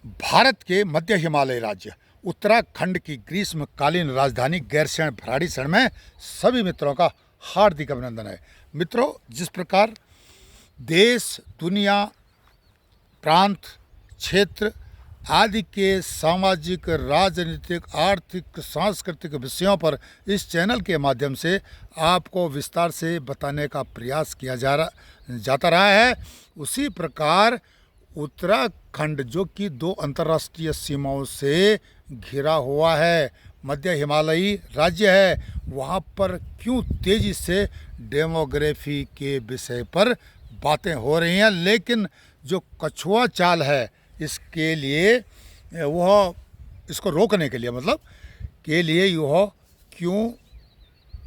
भारत के मध्य हिमालय राज्य उत्तराखंड की ग्रीष्मकालीन राजधानी गैरसैंण भराड़ीसैंण में सभी मित्रों का हार्दिक अभिनंदन है। मित्रों, जिस प्रकार देश, दुनिया, प्रांत, क्षेत्र आदि के सामाजिक, राजनीतिक, आर्थिक, सांस्कृतिक विषयों पर इस चैनल के माध्यम से आपको विस्तार से बताने का प्रयास किया जाता रहा है, उसी प्रकार उत्तराखंड, जो कि 2 अंतर्राष्ट्रीय सीमाओं से घिरा हुआ है, मध्य हिमालयी राज्य है, वहाँ पर क्यों तेज़ी से डेमोग्राफी के विषय पर बातें हो रही हैं। लेकिन जो कछुआ चाल है, इसके लिए वह इसको रोकने के लिए यह क्यों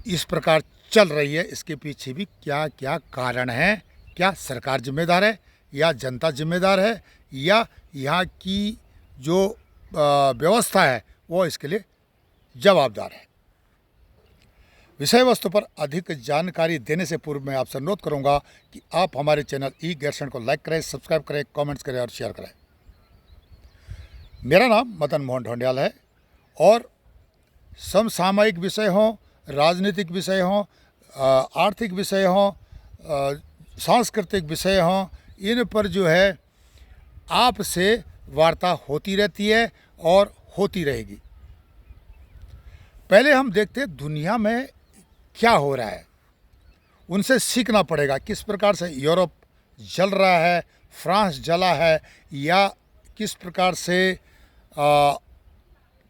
इस प्रकार चल रही है, इसके पीछे भी क्या क्या कारण हैं। क्या सरकार जिम्मेदार है या जनता जिम्मेदार है या यहाँ की जो व्यवस्था है वो इसके लिए जवाबदार है। विषय वस्तु पर अधिक जानकारी देने से पूर्व मैं आपसे अनुरोध करूंगा कि आप हमारे चैनल ई गैरसैंण को लाइक करें, सब्सक्राइब करें, कमेंट्स करें और शेयर करें। मेरा नाम मदन मोहन ढोंडियाल है और समसामयिक विषय हों, राजनीतिक विषय हों, आर्थिक विषय हों, सांस्कृतिक विषय हों, इन पर जो है आपसे वार्ता होती रहती है और होती रहेगी। पहले हम देखते हैं दुनिया में क्या हो रहा है, उनसे सीखना पड़ेगा। किस प्रकार से यूरोप जल रहा है, फ्रांस जला है, या किस प्रकार से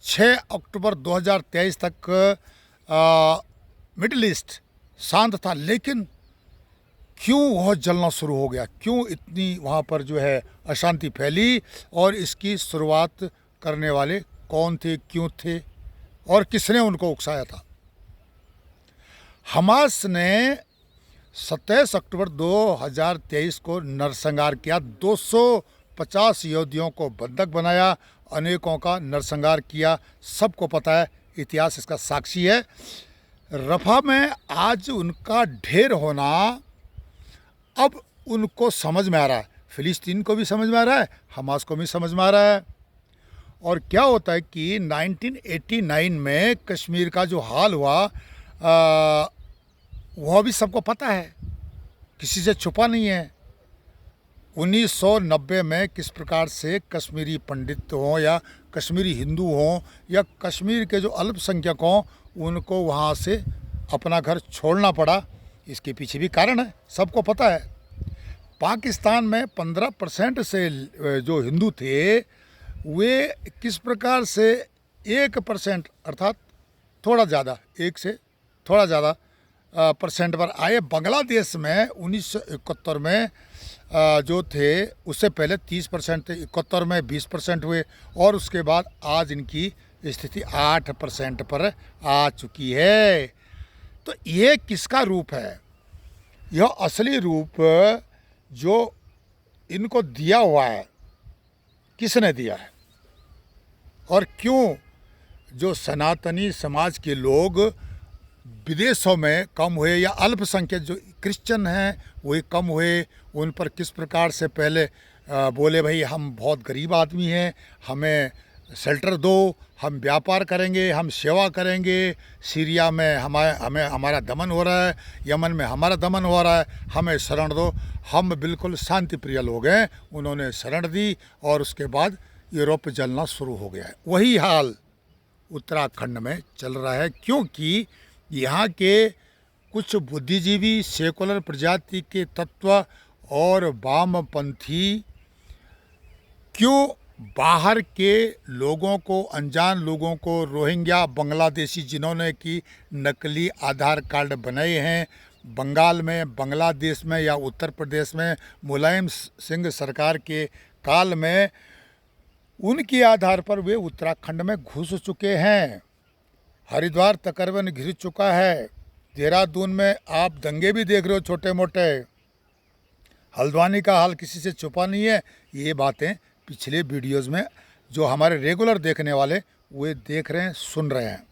6 अक्टूबर 2023 तक मिडिल ईस्ट शांत था, लेकिन क्यों वह जलना शुरू हो गया, क्यों इतनी वहाँ पर जो है अशांति फैली, और इसकी शुरुआत करने वाले कौन थे, क्यों थे और किसने उनको उकसाया था। हमास ने 27 अक्टूबर 2023 को नरसंहार किया, 250 यहूदियों को बंधक बनाया, अनेकों का नरसंहार किया, सबको पता है, इतिहास इसका साक्षी है। रफा में आज उनका ढेर होना अब उनको समझ में आ रहा है, फिलिस्तीन को भी समझ में आ रहा है, हमास को भी समझ में आ रहा है। और क्या होता है कि 1989 में कश्मीर का जो हाल हुआ वह भी सबको पता है, किसी से छुपा नहीं है। 1990 में किस प्रकार से कश्मीरी पंडित हों या कश्मीरी हिंदू हों या कश्मीर के जो अल्पसंख्यक हों, उनको वहाँ से अपना घर छोड़ना पड़ा, इसके पीछे भी कारण है, सबको पता है। पाकिस्तान में 15% से जो हिंदू थे, वे किस प्रकार से 1% अर्थात थोड़ा ज़्यादा, 1 से थोड़ा ज़्यादा परसेंट पर आए। बांग्लादेश में 1971 में जो थे, उससे पहले 30% थे, 71 में 20% हुए, और उसके बाद आज इनकी स्थिति 8% पर आ चुकी है। तो ये किसका रूप है? यह असली रूप जो इनको दिया हुआ है, किसने दिया है और क्यों जो सनातनी समाज के लोग विदेशों में कम हुए, या अल्पसंख्यक जो क्रिश्चियन हैं वही कम हुए, उन पर किस प्रकार से पहले बोले भाई हम बहुत गरीब आदमी हैं, हमें शेल्टर दो, हम व्यापार करेंगे, हम सेवा करेंगे, सीरिया में हमारा दमन हो रहा है, यमन में हमारा दमन हो रहा है, हमें शरण दो, हम बिल्कुल शांति प्रिय लोग हैं। उन्होंने शरण दी और उसके बाद यूरोप जलना शुरू हो गया है। वही हाल उत्तराखंड में चल रहा है, क्योंकि यहाँ के कुछ बुद्धिजीवी, सेकुलर प्रजाति के तत्व और वामपंथी क्यों बाहर के लोगों को, अनजान लोगों को, रोहिंग्या, बांग्लादेशी जिन्होंने कि नकली आधार कार्ड बनाए हैं, बंगाल में, बांग्लादेश में या उत्तर प्रदेश में मुलायम सिंह सरकार के काल में, उनके आधार पर वे उत्तराखंड में घुस चुके हैं। हरिद्वार तकरीबन घिर चुका है। देहरादून में आप दंगे भी देख रहे हो, छोटे मोटे। हल्द्वानी का हाल किसी से छुपा नहीं है। ये बातें पिछले वीडियोज़ में जो हमारे रेगुलर देखने वाले वे देख रहे हैं, सुन रहे हैं।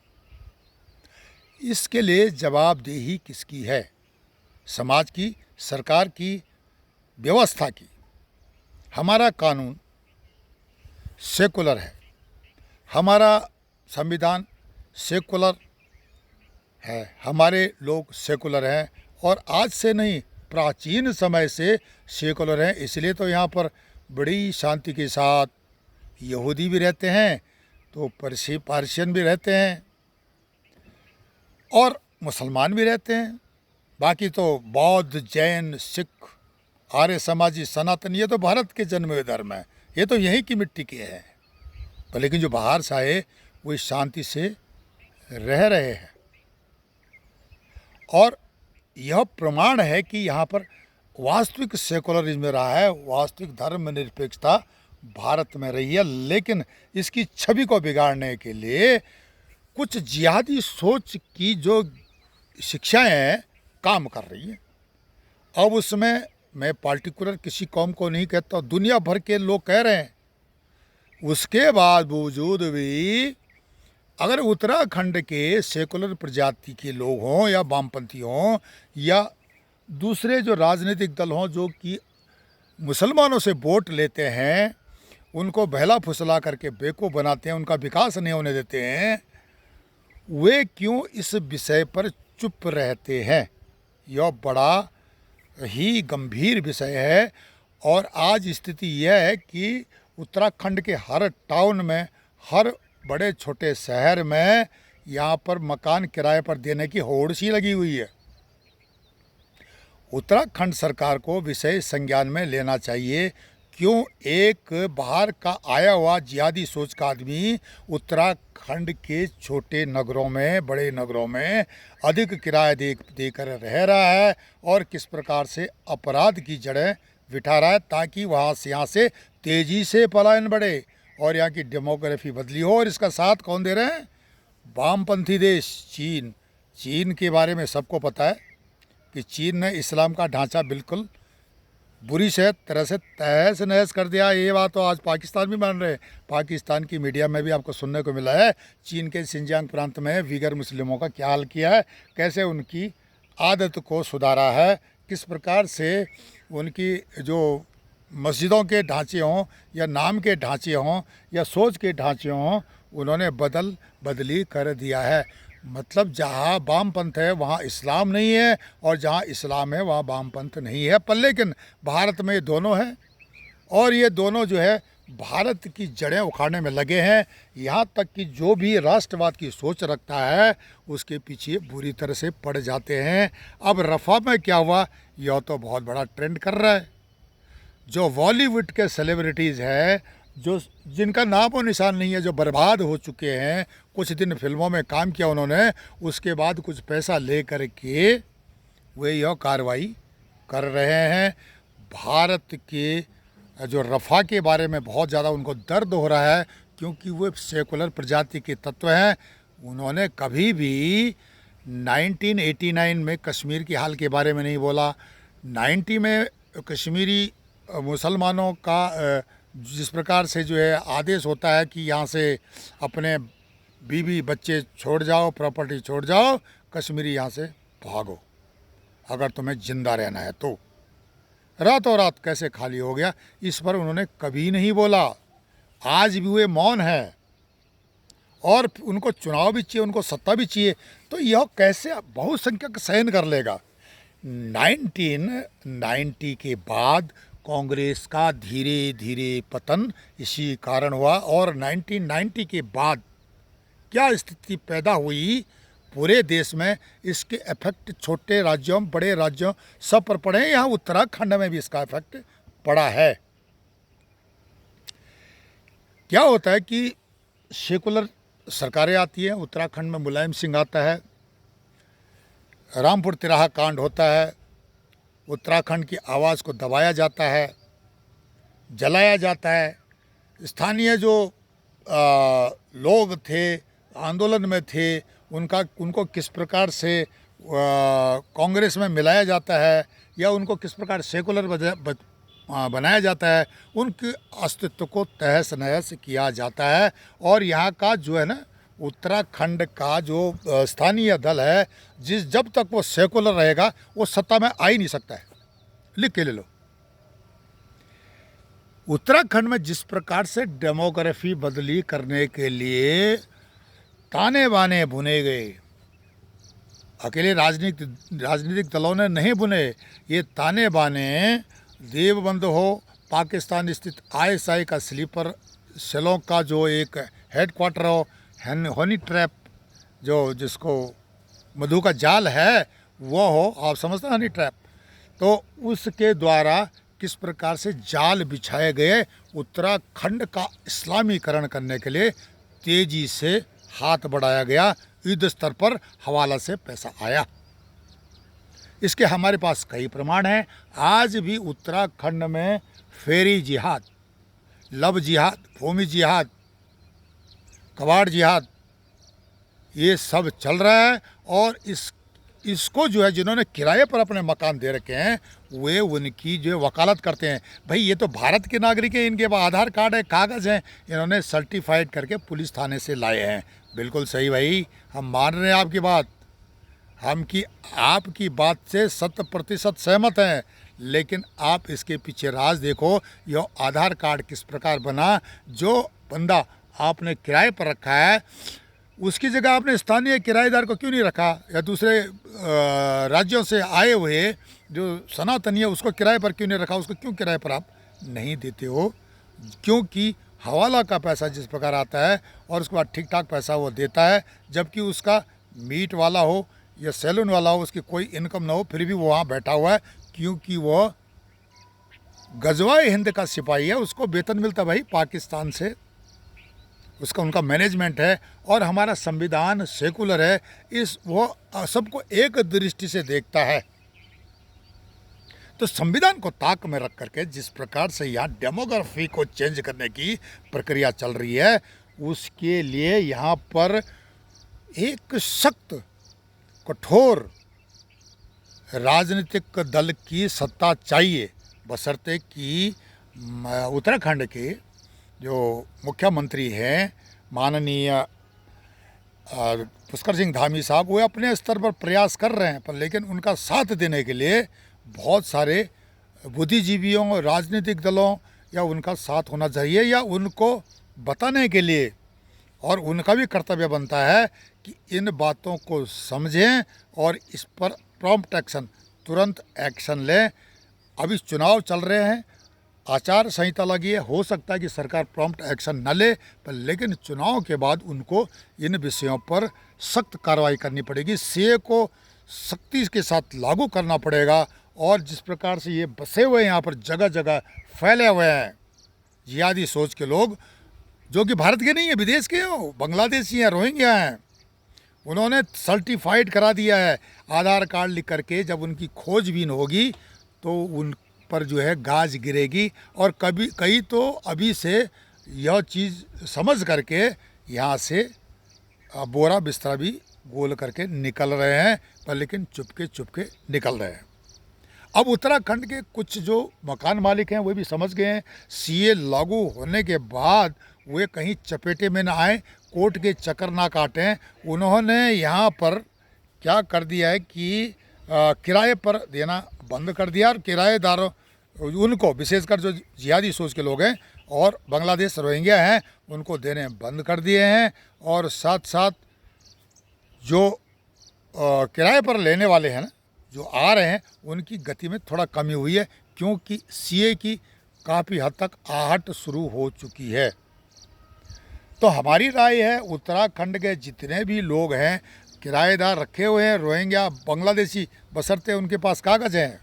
इसके लिए जवाबदेही किसकी है? समाज की, सरकार की, व्यवस्था की। हमारा कानून सेकुलर है। हमारा संविधान सेकुलर है, हमारे लोग सेकुलर हैं और आज से नहीं, प्राचीन समय से सेकुलर हैं। इसलिए तो यहाँ पर बड़ी शांति के साथ यहूदी भी रहते हैं, तो पार्शियन भी रहते हैं और मुसलमान भी रहते हैं। बाकी तो बौद्ध, जैन, सिख, आर्य समाजी, सनातन, ये तो भारत के जन्मे हुए धर्म है, ये तो यहीं की मिट्टी के हैं। पर लेकिन जो बाहर से आए वो इस शांति से रह रहे हैं और यह प्रमाण है कि यहाँ पर वास्तविक सेकुलरिज्म रहा है, वास्तविक धर्मनिरपेक्षता भारत में रही है। लेकिन इसकी छवि को बिगाड़ने के लिए कुछ जिहादी सोच की जो शिक्षाएं हैं काम कर रही हैं। अब उसमें मैं पार्टिकुलर किसी कौम को नहीं कहता, दुनिया भर के लोग कह रहे हैं। उसके बावजूद भी अगर उत्तराखंड के सेकुलर प्रजाति के लोग हों या वामपंथी हों या दूसरे जो राजनीतिक दल हों जो कि मुसलमानों से वोट लेते हैं, उनको बहला फुसला करके बेवकूफ़ बनाते हैं, उनका विकास नहीं होने देते हैं, वे क्यों इस विषय पर चुप रहते हैं? यह बड़ा ही गंभीर विषय है। और आज स्थिति यह है कि उत्तराखंड के हर टाउन में, हर बड़े छोटे शहर में यहाँ पर मकान किराए पर देने की होड़ सी लगी हुई है। उत्तराखंड सरकार को विषय संज्ञान में लेना चाहिए। क्यों एक बाहर का आया हुआ जिहादी सोच का आदमी उत्तराखंड के छोटे नगरों में, बड़े नगरों में अधिक किराया देकर रह रहा है और किस प्रकार से अपराध की जड़ें बिठा रहा है ताकि वहाँ से यहाँ से तेज़ी से पलायन बढ़े और यहाँ की डेमोग्राफी बदली हो। और इसका साथ कौन दे रहे हैं? वामपंथी देश चीन। चीन के बारे में सबको पता है कि चीन ने इस्लाम का ढांचा बिल्कुल बुरी से तरह से तहस नहस कर दिया। ये बात तो आज पाकिस्तान भी मान रहे हैं। पाकिस्तान की मीडिया में भी आपको सुनने को मिला है चीन के सिंजियांग प्रांत में वीगर मुस्लिमों का क्या हाल किया है, कैसे उनकी आदत को सुधारा है, किस प्रकार से उनकी जो मस्जिदों के ढांचे हों या नाम के ढांचे हों या सोच के ढांचे हों, उन्होंने बदली कर दिया है। मतलब जहाँ वामपंथ है वहाँ इस्लाम नहीं है और जहाँ इस्लाम है वहाँ वामपंथ नहीं है। पर लेकिन भारत में ये दोनों हैं और ये दोनों जो है भारत की जड़ें उखाड़ने में लगे हैं। यहाँ तक कि जो भी राष्ट्रवाद की सोच रखता है उसके पीछे बुरी तरह से पड़ जाते हैं। अब रफ़ा में क्या हुआ, यह तो बहुत बड़ा ट्रेंड कर रहा है। जो बॉलीवुड के सेलिब्रिटीज़ हैं, जो जिनका नाम और निशान नहीं है, जो बर्बाद हो चुके हैं, कुछ दिन फिल्मों में काम किया उन्होंने, उसके बाद कुछ पैसा ले कर के वे यह कार्रवाई कर रहे हैं। भारत के जो रफ़ा के बारे में बहुत ज़्यादा उनको दर्द हो रहा है क्योंकि वो सेकुलर प्रजाति के तत्व हैं। उन्होंने कभी भी 1989 में कश्मीर के हाल के बारे में नहीं बोला। 90 में कश्मीरी मुसलमानों का जिस प्रकार से जो है आदेश होता है कि यहाँ से अपने बीवी बच्चे छोड़ जाओ, प्रॉपर्टी छोड़ जाओ, कश्मीरी यहाँ से भागो अगर तुम्हें जिंदा रहना है तो, रातों रात कैसे खाली हो गया, इस पर उन्होंने कभी नहीं बोला। आज भी वे मौन है और उनको चुनाव भी चाहिए, उनको सत्ता भी चाहिए, तो यह कैसे बहुसंख्यक सहन कर लेगा। 1990 के बाद कांग्रेस का धीरे धीरे पतन इसी कारण हुआ और 1990 के बाद क्या स्थिति पैदा हुई पूरे देश में, इसके इफेक्ट छोटे राज्यों, बड़े राज्यों सब पर पड़े हैं। यहाँ उत्तराखंड में भी इसका इफेक्ट पड़ा है। क्या होता है कि सेकुलर सरकारें आती हैं, उत्तराखंड में मुलायम सिंह आता है, रामपुर तिराहा कांड होता है, उत्तराखंड की आवाज़ को दबाया जाता है, जलाया जाता है। स्थानीय जो लोग थे, आंदोलन में थे, उनको किस प्रकार से कांग्रेस में मिलाया जाता है या उनको किस प्रकार सेकुलर बनाया जाता है, उनके अस्तित्व को तहस नहस किया जाता है। और यहाँ का जो है ना, उत्तराखंड का जो स्थानीय दल है, जब तक वो सेकुलर रहेगा वो सत्ता में आ ही नहीं सकता है। लिख के ले लो। उत्तराखंड में जिस प्रकार से डेमोग्राफी बदली करने के लिए ताने बाने बुने गए, अकेले राजनीतिक दलों ने नहीं बुने, ये ताने बाने देवबंद हो, पाकिस्तान स्थित आईएसआई का स्लीपर सेलों का जो एक हेडक्वार्टर हो, हनी ट्रैप जो जिसको मधु का जाल है वो हो, आप समझते हैं हनी ट्रैप, तो उसके द्वारा किस प्रकार से जाल बिछाए गए उत्तराखंड का इस्लामीकरण करने के लिए तेजी से हाथ बढ़ाया गया, युद्ध स्तर पर हवाला से पैसा आया। इसके हमारे पास कई प्रमाण हैं। आज भी उत्तराखंड में फेरी जिहाद, लव जिहाद, भूमि जिहाद, कबाड़ जिहाद, ये सब चल रहा है। और इसको जो है जिन्होंने किराए पर अपने मकान दे रखे हैं वे उनकी जो वकालत करते हैं। भाई ये तो भारत के नागरिक हैं, इनके पास आधार कार्ड है, कागज़ हैं, इन्होंने सर्टिफाइड करके पुलिस थाने से लाए हैं। बिल्कुल सही भाई, हम मान रहे हैं आपकी बात, आपकी बात से 100% सहमत हैं। लेकिन आप इसके पीछे राज देखो, यह आधार कार्ड किस प्रकार बना। जो बंदा आपने किराए पर रखा है उसकी जगह आपने स्थानीय किराएदार को क्यों नहीं रखा, या दूसरे राज्यों से आए हुए जो सनातनी है उसको किराए पर क्यों नहीं रखा, उसको क्यों किराए पर आप नहीं देते हो? क्योंकि हवाला का पैसा जिस प्रकार आता है और उसके बाद ठीक ठाक पैसा वो देता है, जबकि उसका मीट वाला हो या सैलून वाला हो, उसकी कोई इनकम ना हो, फिर भी वो वहाँ बैठा हुआ है क्योंकि वो गजवाए हिंद का सिपाही है, उसको वेतन मिलता भाई पाकिस्तान से, उसका उनका मैनेजमेंट है। और हमारा संविधान सेकुलर है, वो सबको एक दृष्टि से देखता है। तो संविधान को ताक में रख करके जिस प्रकार से यहाँ डेमोग्राफी को चेंज करने की प्रक्रिया चल रही है, उसके लिए यहाँ पर एक सख्त कठोर राजनीतिक दल की सत्ता चाहिए, बशर्ते कि उत्तराखंड के जो मुख्यमंत्री हैं माननीय पुष्कर सिंह धामी साहब, वो अपने स्तर पर प्रयास कर रहे हैं, पर लेकिन उनका साथ देने के लिए बहुत सारे बुद्धिजीवियों, राजनीतिक दलों या उनका साथ होना चाहिए, या उनको बताने के लिए, और उनका भी कर्तव्य बनता है कि इन बातों को समझें और इस पर प्रॉम्प्ट एक्शन, तुरंत एक्शन लें। अभी चुनाव चल रहे हैं, आचार संहिता लगी है, हो सकता है कि सरकार प्रॉम्प्ट एक्शन न ले, पर लेकिन चुनाव के बाद उनको इन विषयों पर सख्त कार्रवाई करनी पड़ेगी। सीए को सख्ती के साथ लागू करना पड़ेगा। और जिस प्रकार से ये बसे हुए यहाँ पर जगह जगह फैले हुए हैं जिहादी सोच के लोग, जो कि भारत के नहीं है, विदेश के हो, बांग्लादेशी हैं, रोहिंग्या हैं, उन्होंने सर्टिफाइड करा दिया है आधार कार्ड लिख करके। जब उनकी खोजबीन होगी तो उन पर जो है गाज गिरेगी। और कई तो अभी से यह चीज़ समझ करके यहाँ से बोरा बिस्तरा भी गोल करके निकल रहे हैं, पर लेकिन चुपके निकल रहे हैं। अब उत्तराखंड के कुछ जो मकान मालिक हैं वे भी समझ गए हैं, सीए लागू होने के बाद वे कहीं चपेटे में ना आए, कोर्ट के चक्कर ना काटें। उन्होंने यहाँ पर क्या कर दिया है कि किराए पर देना बंद कर दिया, और किराएदारों उनको, विशेषकर जो जिहादी सोच के लोग हैं और बांग्लादेश रोहिंग्या हैं, उनको देने बंद कर दिए हैं। और साथ साथ जो किराए पर लेने वाले हैं ना, जो आ रहे हैं, उनकी गति में थोड़ा कमी हुई है, क्योंकि सीए की काफ़ी हद तक आहट शुरू हो चुकी है। तो हमारी राय है, उत्तराखंड के जितने भी लोग हैं किराएदार रखे हुए हैं, रोहिंग्या, बांग्लादेशी, बशर्ते उनके पास कागज़ हैं,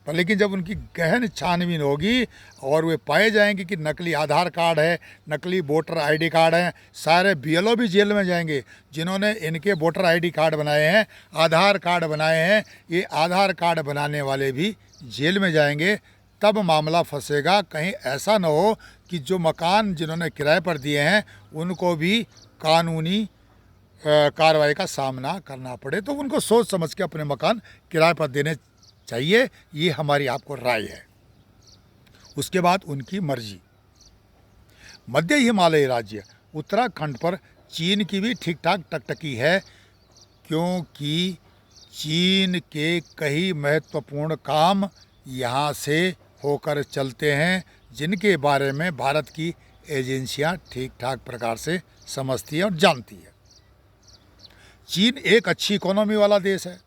पर लेकिन जब उनकी गहन छानबीन होगी और वे पाए जाएंगे कि नकली आधार कार्ड है, नकली वोटर आईडी कार्ड हैं, सारे बीएलओ भी जेल में जाएंगे जिन्होंने इनके वोटर आईडी कार्ड बनाए हैं, आधार कार्ड बनाए हैं, ये आधार कार्ड बनाने वाले भी जेल में जाएंगे। तब मामला फंसेगा। कहीं ऐसा न हो कि जो मकान जिन्होंने किराए पर दिए हैं उनको भी कानूनी कार्रवाई का सामना करना पड़े। तो उनको सोच समझ के अपने मकान किराए पर देने चाहिए, ये हमारी आपको राय है। उसके बाद उनकी मर्जी। मध्य हिमालयी राज्य उत्तराखंड पर चीन की भी ठीक ठाक टकटकी है, क्योंकि चीन के कई महत्वपूर्ण काम यहाँ से होकर चलते हैं, जिनके बारे में भारत की एजेंसियां ठीक ठाक प्रकार से समझती है और जानती है। चीन एक अच्छी इकोनॉमी वाला देश है।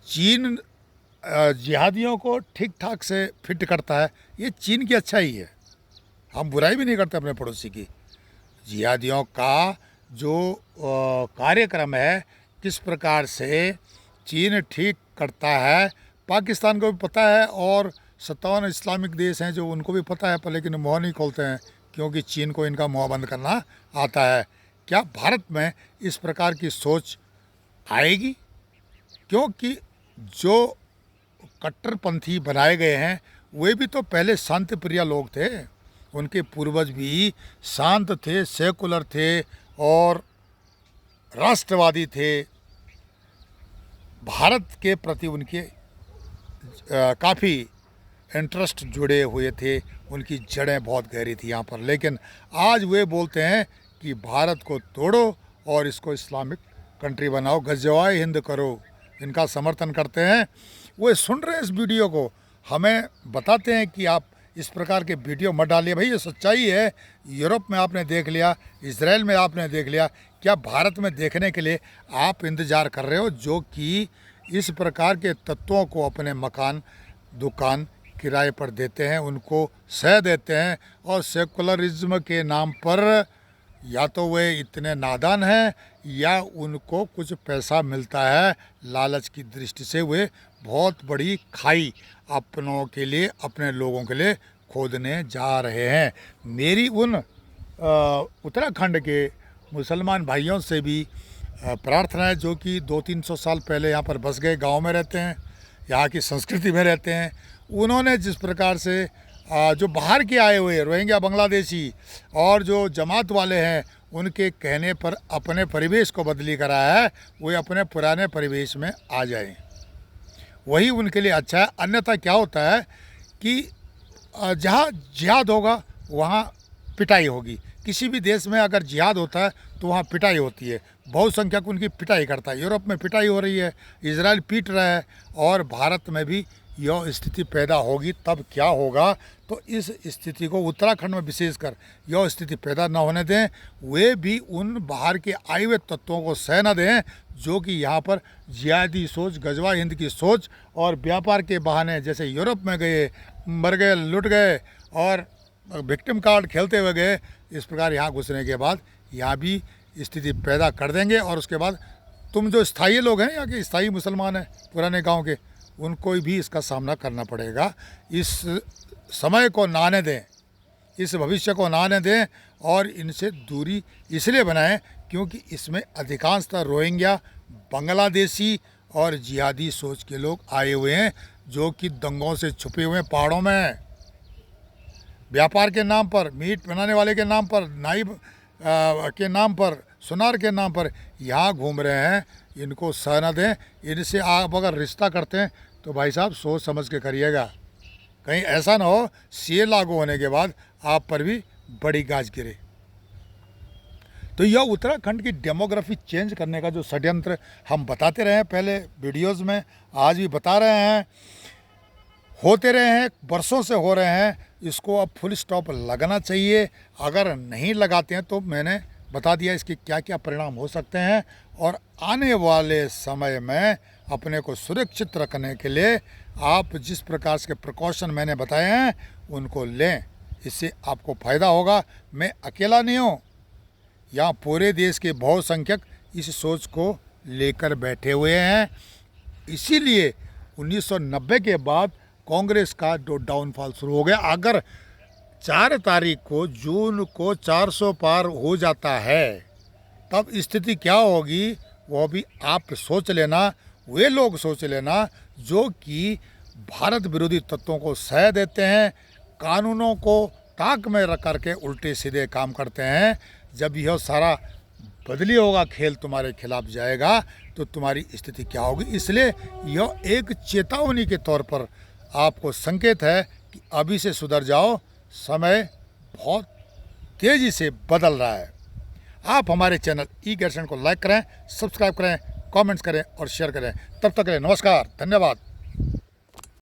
चीन जिहादियों को ठीक ठाक से फिट करता है, ये चीन की अच्छाई है। हम बुराई भी नहीं करते अपने पड़ोसी की। जिहादियों का जो कार्यक्रम है, किस प्रकार से चीन ठीक करता है, पाकिस्तान को भी पता है और 57 इस्लामिक देश हैं जो उनको भी पता है, पर लेकिन मुँह नहीं खोलते हैं क्योंकि चीन को इनका मुँह बंद करना आता है। क्या भारत में इस प्रकार की सोच आएगी? क्योंकि जो कट्टरपंथी बनाए गए हैं वे भी तो पहले शांति प्रिय लोग थे। उनके पूर्वज भी शांत थे, सेकुलर थे और राष्ट्रवादी थे। भारत के प्रति उनके काफ़ी इंटरेस्ट जुड़े हुए थे, उनकी जड़ें बहुत गहरी थी यहाँ पर। लेकिन आज वे बोलते हैं कि भारत को तोड़ो और इसको इस्लामिक कंट्री बनाओ, गज़वाए हिंद करो, इनका समर्थन करते हैं। वो सुन रहे हैं इस वीडियो को, हमें बताते हैं कि आप इस प्रकार के वीडियो मत डालिए। भाई ये सच्चाई है। यूरोप में आपने देख लिया, इजराइल में आपने देख लिया, क्या भारत में देखने के लिए आप इंतज़ार कर रहे हो जो कि इस प्रकार के तत्वों को अपने मकान दुकान किराए पर देते हैं, उनको सह देते हैं और सेकुलरिज्म के नाम पर या तो वे इतने नादान हैं या उनको कुछ पैसा मिलता है, लालच की दृष्टि से वे बहुत बड़ी खाई अपनों के लिए, अपने लोगों के लिए खोदने जा रहे हैं। मेरी उन उत्तराखंड के मुसलमान भाइयों से भी प्रार्थना है जो कि 200-300 साल पहले यहाँ पर बस गए, गांव में रहते हैं, यहाँ की संस्कृति में रहते हैं। उन्होंने जिस प्रकार से जो बाहर के आए हुए रोहिंग्या, बांग्लादेशी और जो जमात वाले हैं उनके कहने पर अपने परिवेश को बदली कराया है, वे अपने पुराने परिवेश में आ जाएं, वही उनके लिए अच्छा है। अन्यथा क्या होता है कि जहाँ जिहाद होगा वहाँ पिटाई होगी। किसी भी देश में अगर जिहाद होता है तो वहाँ पिटाई होती है, बहुसंख्यक उनकी पिटाई करता है। यूरोप में पिटाई हो रही है, इजराइल पीट रहा है और भारत में भी यह स्थिति पैदा होगी। तब क्या होगा? तो इस स्थिति को उत्तराखंड में विशेषकर यह स्थिति पैदा न होने दें। वे भी उन बाहर के आए हुए तत्वों को सह न दें जो कि यहाँ पर जिहादी सोच, गजवा हिंद की सोच और व्यापार के बहाने जैसे यूरोप में गए, मर गए, लुट गए और विक्टिम कार्ड खेलते हुए गए, इस प्रकार यहाँ घुसने के बाद यहाँ भी स्थिति पैदा कर देंगे। और उसके बाद तुम जो स्थायी लोग हैं, यहाँ के स्थायी मुसलमान हैं पुराने गांव के, उनको भी इसका सामना करना पड़ेगा। इस समय को ना आने दें, इस भविष्य को ना आने दें और इनसे दूरी इसलिए बनाएं क्योंकि इसमें अधिकांशतः रोहिंग्या, बांग्लादेशी और जिहादी सोच के लोग आए हुए हैं जो कि दंगों से छुपे हुए हैं पहाड़ों में, व्यापार के नाम पर, मीट बनाने वाले के नाम पर, नाई के नाम पर, सुनार के नाम पर यहाँ घूम रहे हैं। इनको सह न दें। इनसे आप अगर रिश्ता करते हैं तो भाई साहब सोच समझ के करिएगा, कहीं ऐसा ना हो सीए लागू होने के बाद आप पर भी बड़ी गाज गिरे। तो यह उत्तराखंड की डेमोग्राफी चेंज करने का जो षड्यंत्र हम बताते रहे हैं पहले वीडियोज़ में, आज भी बता रहे हैं, होते रहे हैं, वर्षों से हो रहे हैं, इसको अब फुल स्टॉप लगाना चाहिए। अगर नहीं लगाते हैं तो मैंने बता दिया इसके क्या क्या परिणाम हो सकते हैं और आने वाले समय में अपने को सुरक्षित रखने के लिए आप जिस प्रकार के प्रिकॉशन मैंने बताए हैं उनको लें, इससे आपको फ़ायदा होगा। मैं अकेला नहीं हूँ, यहाँ पूरे देश के बहुसंख्यक इस सोच को लेकर बैठे हुए हैं। इसीलिए 1990 के बाद कांग्रेस का जो डाउनफॉल शुरू हो गया। अगर 4 तारीख को जून को 400 पार हो जाता है तब स्थिति क्या होगी वो भी आप सोच लेना, वे लोग सोच लेना जो कि भारत विरोधी तत्वों को सह देते हैं, कानूनों को ताक में रख करके उल्टे सीधे काम करते हैं। जब यह सारा बदली होगा, खेल तुम्हारे खिलाफ जाएगा तो तुम्हारी स्थिति क्या होगी। इसलिए यह एक चेतावनी के तौर पर आपको संकेत है कि अभी से सुधर जाओ, समय बहुत तेज़ी से बदल रहा है। आप हमारे चैनल ई-गैरसन को लाइक करें, सब्सक्राइब करें, कमेंट्स करें और शेयर करें। तब तक के लिए नमस्कार, धन्यवाद।